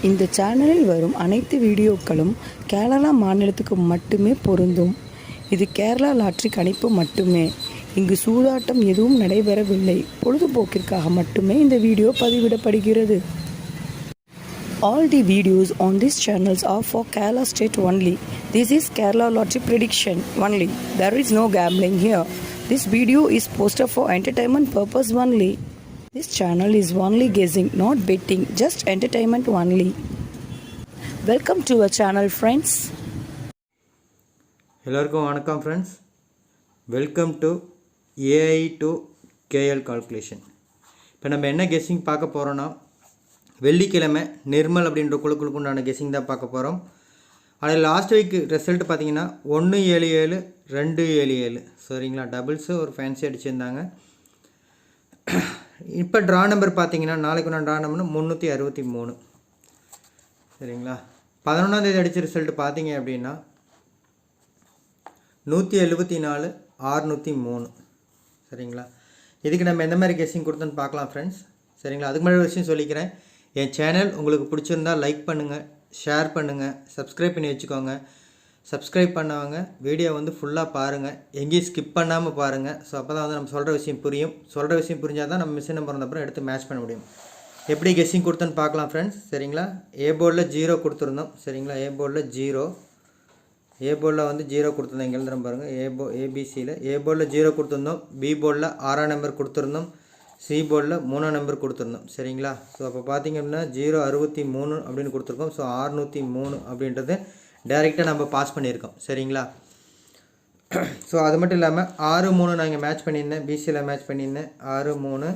இந்த சேனலில் வரும் அனைத்து வீடியோக்களும் கேரளா மாநிலத்துக்கு மட்டுமே பொருந்தும். இது கேரளா லாட்டரி கணிப்பு மட்டுமே. இங்கு சூதாட்டம் எதுவும் நடைபெறவில்லை. பொழுதுபோக்கிற்காக மட்டுமே இந்த video பதிவிடப்படுகிறது. All the videos on these channels are for Kerala state only. This is Kerala lottery prediction only. There is no gambling here. This video is posted for entertainment purpose only. This channel is only guessing, not betting, just entertainment only. Welcome to our channel, friends. எல்லாருக்கும் வணக்கம் friends. Welcome to AI to KL calculation. இப்போ நம்ம என்ன guessing பார்க்க போகிறோன்னா, வெள்ளிக்கிழமை நிர்மல் அப்படின்ற குழுக்களுக்கு உண்டான கெஸ்ஸிங் தான் பார்க்க போகிறோம். அதில் லாஸ்ட் வீக் ரிசல்ட் பார்த்தீங்கன்னா 177 277 சரிங்களா, டபுள்ஸு ஒரு ஃபேன்சி அடிச்சிருந்தாங்க. இப்போ ட்ரா நம்பர் பார்த்தீங்கன்னா நாளைக்கு நான் ட்ரா நம்பர் 363 சரிங்களா. 11ஆந்தேதி அடித்த ரிசல்ட் பார்த்தீங்க அப்படின்னா 174 603 சரிங்களா. இதுக்கு நம்ம எந்த மாதிரி கெஸ்ஸிங் கொடுத்தோன்னு பார்க்கலாம் ஃப்ரெண்ட்ஸ் சரிங்களா. அதுக்கு முன்னாடி விஷயம் சொல்லிக்கிறேன், என் சேனல் உங்களுக்கு பிடிச்சிருந்தா லைக் பண்ணுங்கள், ஷேர் பண்ணுங்கள், சப்ஸ்கிரைப் பண்ணி வச்சுக்கோங்க. சப்ஸ்கிரைப் பண்ணவங்க வீடியோ வந்து ஃபுல்லாக பாருங்கள், எங்கேயும் ஸ்கிப் பண்ணாமல் பாருங்கள். ஸோ அப்போ தான் வந்து நம்ம சொல்கிற விஷயம் புரியும். சொல்கிற விஷயம் புரிஞ்சால் தான் நம்ம மிஷின் நம்பர் வந்தப்பறம் எடுத்து மேட்ச் பண்ண முடியும். எப்படி கெஸ்ஸிங் கொடுத்தோன்னு பார்க்கலாம் ஃப்ரெண்ட்ஸ் சரிங்களா. ஏ போர்டில் 0 கொடுத்துருந்தோம் சரிங்களா. ஏ போர்டில் 0, ஏ போர்டில் வந்து 0 கொடுத்துருந்தோம். இங்கே எழுதுறோம் பாருங்கள். ஏபிசியில் ஏ போர்டில் 0 கொடுத்துருந்தோம். பி போர்டில் 6ஆம் நம்பர் கொடுத்துருந்தோம். சி போர்டில் 3ஆம் நம்பர் கொடுத்துருந்தோம் சரிங்களா. ஸோ அப்போ பார்த்திங்க அப்படின்னா 063 அப்படின்னு கொடுத்துருக்கோம். ஸோ 603 அப்படின்றது டைரெக்டாக நம்ம பாஸ் பண்ணியிருக்கோம் சரிங்களா. ஸோ அது மட்டும் இல்லாமல் 6-3 நான் இங்கே மேட்ச் பண்ணியிருந்தேன், பிசியில் மேட்ச் பண்ணியிருந்தேன் 6-3,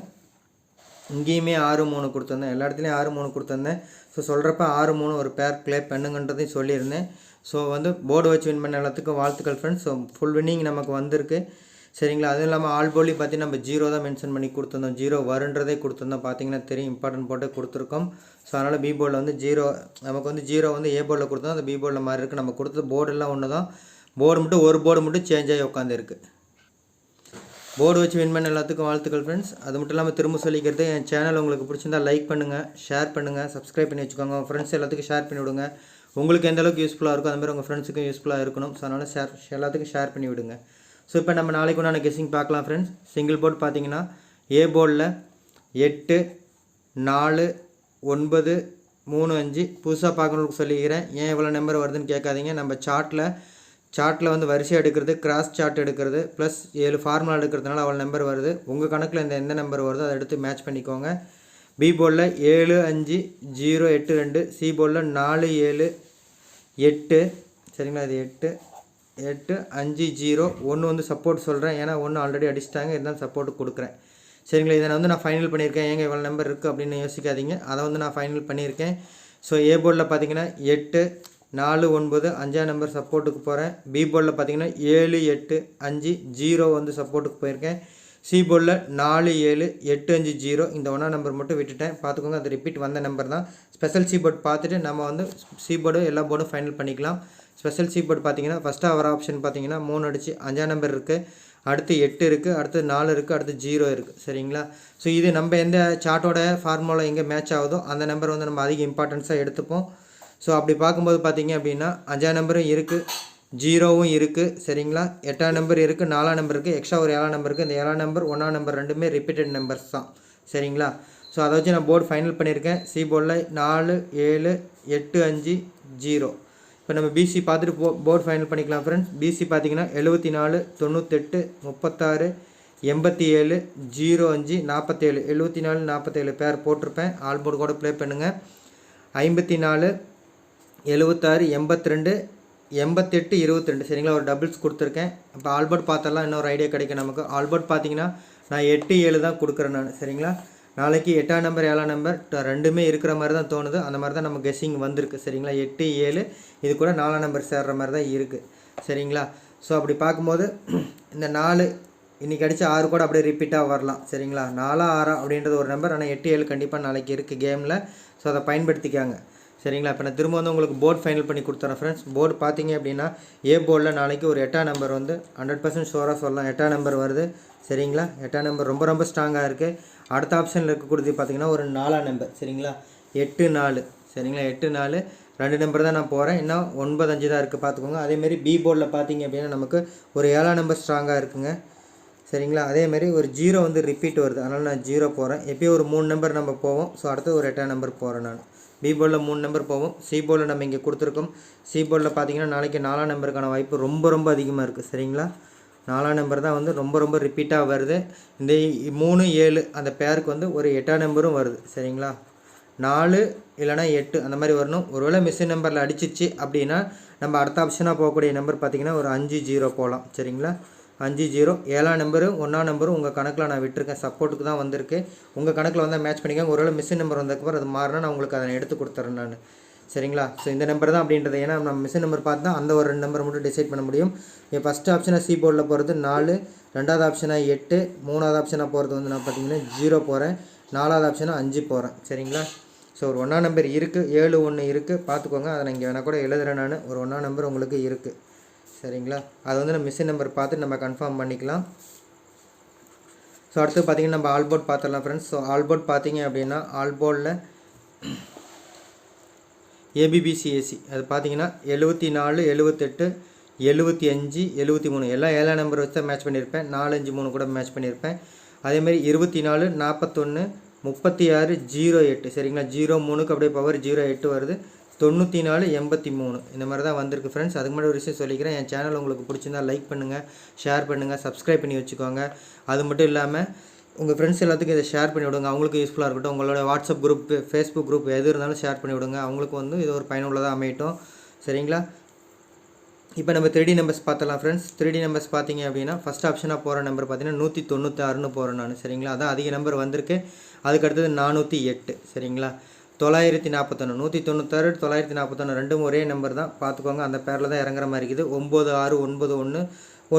இங்கேயுமே 6-3 கொடுத்துருந்தேன், எல்லா இடத்துலையும் 6-3 கொடுத்துருந்தேன். ஸோ சொல்கிறப்ப 6-3 ஒரு பேர் ப்ளே பண்ணுங்கன்றதையும் சொல்லியிருந்தேன். ஸோ வந்து போர்டு வச்சு வின் பண்ண எல்லாத்துக்கும் வாழ்த்துக்கள் ஃப்ரெண்ட்ஸ். ஸோ ஃபுல் வின்னிங் நமக்கு வந்திருக்கு சரிங்களா. அதுவும் இல்லாமல் ஆல் போர்ட்லேயும் பார்த்தீங்கன்னா நம்ம 0 தான் மென்ஷன் பண்ணி கொடுத்துருந்தோம். 0 வருன்றதே கொடுத்துருந்தோம், பார்த்தீங்கன்னா தெரியும், இம்பார்ட்டன்ட் போட்டு கொடுத்துருக்கோம். ஸோ அதனால் பி போர்டில் வந்து 0 நமக்கு வந்து 0 வந்து ஏ போர்டில் கொடுத்தோம், அந்த பி போர்டில் மாதிரி இருக்குது. நம்ம கொடுத்தது போர்டெல்லாம் ஒன்று தான், போர்டு மட்டும் ஒரு போர்டு மட்டும் சேஞ்ச் ஆகி உட்காந்துருக்கு. போர்டு வச்சு வின் பண்ண எல்லாத்துக்கும் வாழ்த்துக்கள் ஃப்ரெண்ட்ஸ். அது மட்டும் இல்லாமல் திரும்ப சொல்லிக்கிறது, என் சேனல் உங்களுக்கு பிடிச்சிருந்தால் லைக் பண்ணுங்கள், ஷேர் பண்ணுங்கள், சப்ஸ்கிரைப் பண்ணி வச்சுக்கோங்க. உங்கள் ஃப்ரெண்ட்ஸ் எல்லாத்துக்கும் ஷேர் பண்ணி விடுங்க. உங்களுக்கு எந்த அளவுக்கு யூஸ்ஃபுல்லாக இருக்கும் அதுமாதிரி உங்கள் ஃப்ரெண்ட்ஸுக்கும் யூஸ்ஃபுல்லாக இருக்கணும். ஸோ அதனால் எல்லாத்துக்கும் ஷேர் பண்ணி விடுங்க. ஸோ இப்போ நம்ம நாளைக்கு உண்டான கெஸ்ஸிங் பார்க்கலாம் ஃப்ரெண்ட்ஸ். சிங்கிள் போர்டு பார்த்தீங்கன்னா ஏ போர்டில் 8 4 9 3 5 புதுசாக பார்க்கணுன்னு சொல்லிக்கிறேன். ஏன் இவ்வளோ நம்பர் வருதுன்னு கேட்காதீங்க. நம்ம சார்ட்டில் வந்து வரிசையாக எடுக்கிறது, கிராஸ் சார்ட் எடுக்கிறது, ப்ளஸ் 7 ஃபார்முலா எடுக்கிறதுனால அவ்வளோ நம்பர் வருது. உங்கள் கணக்கில் எந்த நம்பர் வருதோ அதை எடுத்து மேட்ச் பண்ணிக்கோங்க. பி போர்டில் 7 5 0 8 2, சி போர்டில் 4 7 8 சரிங்களா. இது 8 5 0 1 வந்து சப்போர்ட் சொல்கிறேன், ஏன்னா 1 ஆல்ரெடி அடிச்சிட்டாங்க, இருந்தாலும் சப்போர்ட் கொடுக்குறேன் சரிங்களா. இதை வந்து நான் ஃபைனல் பண்ணியிருக்கேன். ஏங்க இவ்வளோ நம்பர் இருக்குது அப்படின்னு யோசிக்காதீங்க, அதை வந்து நான் ஃபைனல் பண்ணியிருக்கேன். ஸோ ஏ போர்டில் பார்த்தீங்கன்னா 8 4 9 5ஆம் நம்பர் சப்போர்ட்டுக்கு போகிறேன். பி போர்டில் பார்த்தீங்கன்னா 7 8 5 0 வந்து சப்போர்ட்டுக்கு போயிருக்கேன். சி போர்டில் 4 7 8 5 0, இந்த 1ஆம் நம்பர் மட்டும் விட்டுட்டேன், பார்த்துக்கோங்க. அது ரிப்பீட் வந்த நம்பர் தான். ஸ்பெஷல் சி போர்டு பார்த்துட்டு நம்ம வந்து சி போர்டு எல்லா போர்டும் ஃபைனல் பண்ணிக்கலாம். ஸ்பெஷல் சி போர்டு பார்த்தீங்கன்னா ஃபஸ்ட்டாக வர ஆப்ஷன் பார்த்தீங்கன்னா 3 அடிச்சு 5ஆம் நம்பர் இருக்குது, அடுத்து 8 இருக்குது, அடுத்து 4 இருக்குது, அடுத்து 0 இருக்குது சரிங்களா. ஸோ இது நம்ம எந்த சார்ட்டோட ஃபார்முலா எங்கே மேட்ச் ஆகுதோ அந்த நம்பர் வந்து நம்ம அதிக இம்பார்ட்டன்ஸாக எடுத்துப்போம். ஸோ அப்படி பார்க்கும்போது பார்த்தீங்க அப்படின்னா 5ஆம் நம்பரும் இருக்குது, 0வும் இருக்குது சரிங்களா. 8ஆம் நம்பர் இருக்குது, 4ஆம் நம்பர் இருக்குது, எக்ஸ்ட்ரா ஒரு 7ஆம் நம்பர் இருக்குது. இந்த 7ஆம் நம்பர் 1ஆம் நம்பர் ரெண்டுமே ரிப்பீட்டட் நம்பர்ஸ் தான் சரிங்களா. ஸோ அதை வச்சு நான் போர்டு ஃபைனல் பண்ணியிருக்கேன். சி போர்டில் 4 7 8 5 0. இப்போ நம்ம பிசி பார்த்துட்டு போர்டு ஃபைனல் பண்ணிக்கலாம் ஃப்ரெண்ட்ஸ். பிசி பார்த்தீங்கன்னா 74 98 36 87 05 47 74 47 பேர் போட்டிருப்பேன். ஆல் போர்டு கூட ப்ளே பண்ணுங்கள். 54 76 82 88 22 சரிங்களா. ஒரு டபுள்ஸ் கொடுத்துருக்கேன். இப்போ ஆல்போர்ட் பார்த்தெல்லாம் இன்னொரு ஐடியா கிடைக்கும் நமக்கு. ஆல்போர்ட் பார்த்தீங்கன்னா நான் 8 7 தான் கொடுக்குறேன் நான் சரிங்களா. நாளைக்கு 8ஆம் நம்பர் 7ஆம் நம்பர் ரெண்டுமே இருக்கிற மாதிரி தான் தோணுது, அந்த மாதிரி தான் நம்ம கெஸ்ஸிங் வந்திருக்கு சரிங்களா. 8 7 இது கூட 4ஆம் நம்பர் சேர்கிற மாதிரி தான் இருக்குது சரிங்களா. ஸோ அப்படி பார்க்கும்போது இந்த 4 இன்றைக்கி அடித்த 6 கூட அப்படியே ரிப்பீட்டாக வரலாம் சரிங்களா. 4 6 அப்படின்றது ஒரு நம்பர், ஆனால் 8 7 கண்டிப்பாக நாளைக்கு இருக்குது கேமில். ஸோ அதை பயன்படுத்திக்காங்க சரிங்களா. இப்போ நான் திரும்ப வந்து உங்களுக்கு போர்டு ஃபைனல் பண்ணி கொடுத்துறேன் ஃப்ரெண்ட்ஸ். போர்டு பார்த்தீங்க அப்படின்னா ஏ போர்டில் நாளைக்கு ஒரு 8ஆம் நம்பர் வந்து 100% ஷோராக சொல்லலாம் 8ஆம் நம்பர் வருது சரிங்களா. 8ஆம் நம்பர் ரொம்ப ரொம்ப ஸ்ட்ராங்காக இருக்குது. அடுத்த ஆப்ஷனில் இருக்கக்கூடியது பார்த்தீங்கன்னா ஒரு 4ஆம் நம்பர் சரிங்களா. 8 4 சரிங்களா. 8 4 2 நம்பர் தான் நான் போகிறேன். இன்னும் 9 5 தான் இருக்குது பார்த்துக்கோங்க. அதேமாரி பி போர்டில் பார்த்தீங்க அப்படின்னா நமக்கு ஒரு 7ஆம் நம்பர் ஸ்ட்ராங்காக இருக்குங்க. சரிங்களா. அதேமாரி ஒரு 0 வந்து ரிப்பீட் வருது, அதனால் நான் 0 போகிறேன். எப்பயும் ஒரு 3 நம்பர் நம்ம போவோம். ஸோ அடுத்து ஒரு 8ஆம் நம்பர் போகிறேன் நான். பி போர்டில் 3 நம்பர் போவோம். சி போர்டில் நம்ம இங்கே கொடுத்துருக்கோம். சி போர்டில் பார்த்தீங்கன்னா நாளைக்கு 4ஆம் நம்பருக்கான வாய்ப்பு ரொம்ப அதிகமாக இருக்குது. சரிங்களா. 4ஆம் நம்பர் தான் வந்து ரொம்ப ரிப்பீட்டாக வருது. இந்த 3 7 அந்த பேருக்கு வந்து ஒரு 8ஆம் நம்பரும் வருது. சரிங்களா. 4 இல்லைனா 8 அந்த மாதிரி வரணும். ஒருவேளை மிஸ்ஸிங் நம்பரில் அடிச்சிச்சு அப்படின்னா நம்ம அடுத்த ஆப்ஷனாக போகக்கூடிய நம்பர் பார்த்திங்கன்னா ஒரு 5 0 போகலாம். சரிங்களா. 5 0 7ஆம் நம்பரு 1ஆம் நம்பரும் உங்கள் கணக்கில் நான் விட்டுருக்கேன், சப்போர்ட்டுக்கு தான் வந்திருக்கு. உங்கள் கணக்கில் வந்தால் மேட்ச் பண்ணிக்கோங்க. ஒருவேளை மிஸ்ஸிங் நம்பர் வந்ததுக்கப்புறம் அது மாறினா நான் உங்களுக்கு அதை எடுத்து கொடுத்துறேன் நான். சரிங்களா. ஸோ இந்த நம்பர் தான் அப்படின்றது, ஏன்னா நம்ம மிஸ்ஸிங் நம்பர் பார்த்து தான் அந்த ஒரு 2 நம்பர் மட்டும் டிசைட் பண்ண முடியும். என் ஃபஸ்ட்டு ஆப்ஷனாக சி போர்டில் போகிறது 4, 2வது ஆப்ஷனாக 8, 3வது ஆப்ஷனாக போகிறது வந்து நான் பார்த்தீங்கன்னா 0 போகிறேன், 4வது ஆப்ஷனாக 5 போகிறேன். சரிங்களா. ஸோ ஒரு 1ஆம் நம்பர் இருக்குது, 7 1 இருக்குது பார்த்துக்கோங்க. அதை நான் இங்கே வேணால் கூட எழுதுகிறேன் நான். ஒரு 1ஆம் நம்பர் உங்களுக்கு இருக்குது. சரிங்களா. அது வந்து நம்ம மிஸ்ஸிங் நம்பர் பார்த்து நம்ம கன்ஃபார்ம் பண்ணிக்கலாம். ஸோ அடுத்து பார்த்திங்கன்னா நம்ம ஆல் போர்ட் பார்த்துடலாம் ஃப்ரெண்ட்ஸ். ஸோ ஆல் போர்ட் பார்த்தீங்க அப்படின்னா ஆல் போர்டில் ஏபிபிசிஏசி அது பார்த்தீங்கன்னா 74 78 75 73 எல்லாம் 7ஆம் நம்பர் வச்சு தான் மேட்ச் பண்ணியிருப்பேன். 4 5 3 கூட மேட்ச் பண்ணியிருப்பேன். அதேமாதிரி 24 41 36 08. சரிங்களா. 03க்கு அப்படியே பவர் 08 வருது. 94 83 இந்த மாதிரி தான் வந்திருக்கு ஃப்ரெண்ட்ஸ். அதுக்கு முன்னாடி ஒரு விஷயம் சொல்லிக்கிறேன். என் சேனல் உங்களுக்கு பிடிச்சிருந்தா லைக் பண்ணுங்கள், ஷேர் பண்ணுங்கள், சப்ஸ்கிரைப் பண்ணி வச்சுக்கோங்க. அது மட்டும் இல்லாமல் உங்கள் ஃப்ரெண்ட்ஸ் எல்லாத்துக்கும் இதை ஷேர் பண்ணி விடுங்க. அவங்களுக்கு யூஸ்ஃபுல்லாக இருக்கட்டும். உங்களோட வாட்ஸ்அப் குரூப், ஃபேஸ்புக் குரூப் எது இருந்தாலும் ஷேர் பண்ணி விடுங்க. அவங்களுக்கு வந்து இது ஒரு பயனுள்ளதாக அமையட்டும். சரிங்களா. இப்போ நம்ம 3D நம்பர்ஸ் பார்த்தலாம் ஃப்ரெண்ட்ஸ். 3D நம்பர்ஸ் பார்த்தீங்க அப்படின்னா ஃபஸ்ட் ஆப்ஷனாக போகிற நம்பர் பார்த்தீங்கன்னா 196ன்னு போகிறேன் நான். சரிங்களா. அதான் அதிக நம்பர் வந்திருக்கு. அதுக்கு அடுத்தது 408. சரிங்களா. 941 196 941 ரெண்டும் ஒரே நம்பர் தான் பார்த்துக்கோங்க. அந்த பேரில் தான் இறங்குற மாதிரி இருக்குது. 9 6 9 1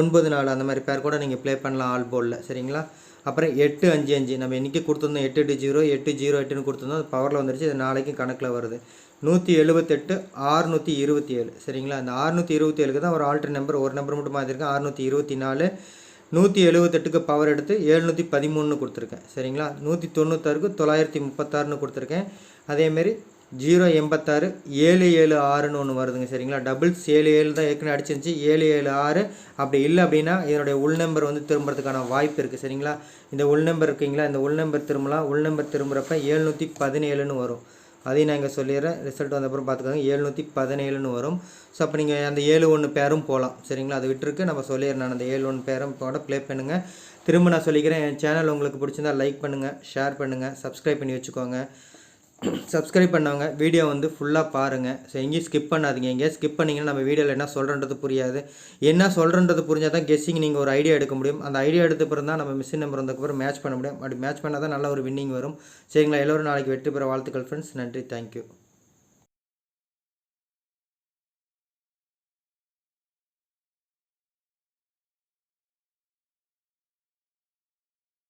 9 4 அந்த மாதிரி பேர் கூட நீங்கள் ப்ளே பண்ணலாம் ஆல் போர்டில். சரிங்களா. அப்புறம் 8 5 5 நம்ம இன்றைக்கி கொடுத்துருந்தோம். 8 8 0 8 0 8ன்னு கொடுத்துருந்தோம். அது பவரில் வந்துருச்சு. இது நாளைக்கு கணக்கில் வருது. 178 627. சரிங்களா. அந்த 627க்கு தான் ஒரு ஆல்ட்ரு நம்பர், ஒரு நம்பர் மட்டும் மாற்றிருக்கேன். 624 178க்கு பவர் எடுத்து 713ன்னு கொடுத்துருக்கேன். சரிங்களா. 196க்கு 936ன்னு கொடுத்துருக்கேன். அதேமாரி 086 776ன்னு ஒன்று வருதுங்க. சரிங்களா. டபுள்ஸ் 77 தான் ஏற்கனவே அடிச்சிருந்துச்சு. 776 அப்படி இல்லை அப்படின்னா இதனுடைய உள் நம்பர் வந்து திரும்புறதுக்கான வாய்ப்பு இருக்குது. சரிங்களா. இந்த உள் நம்பர் இருக்குங்களா, இந்த உள் நம்பர் திரும்பலாம். உள் நம்பர் திரும்புகிறப்ப 717ன்னு வரும். அதையும் நான் இங்கே சொல்லிடுறேன். ரிசல்ட் வந்தப்புறம் பார்த்துக்கோங்க. 717ன்னு வரும். ஸோ அப்போ நீங்கள் அந்த 71 பேரும் போகலாம். சரிங்களா. அதை விட்டுருக்கு நம்ம சொல்லிடுறேன் நான். அந்த 71 பேரும் போட ப்ளே பண்ணுங்கள். திரும்ப நான் சொல்லிக்கிறேன், என் சேனல் உங்களுக்கு பிடிச்சிருந்தால் லைக் பண்ணுங்கள், ஷேர் பண்ணுங்கள், சப்ஸ்கிரைப் பண்ணி வச்சுக்கோங்க. சப்ஸ்கிரைப் பண்ணவங்க வீடியோ வந்து ஃபுல்லாக பாருங்கள். ஸோ எங்கேயும் ஸ்கிப் பண்ணாதீங்க. எங்கேயும் ஸ்கிப் பண்ணிங்கன்னா நம்ம வீடியோவில் என்ன சொல்கிறன்றது புரியாது. என்ன சொல்கிறன்றது புரிஞ்சால் தான் கெஸ்ஸிங் நீங்கள் ஒரு ஐடியா எடுக்க முடியும். அந்த ஐடியா எடுத்த பிறகு தான் நம்ம மிஸ்ஸிங் நம்பர் வந்ததுக்கப்புறம் மேட்ச் பண்ண முடியும். அப்படி மேட்ச் பண்ணால் தான் நல்ல ஒரு வின்னிங் வரும். சரிங்களா. எல்லோரும் நாளைக்கு வெற்றி பெற வாழ்த்துக்கள் ஃப்ரெண்ட்ஸ். நன்றி, தேங்க்யூ.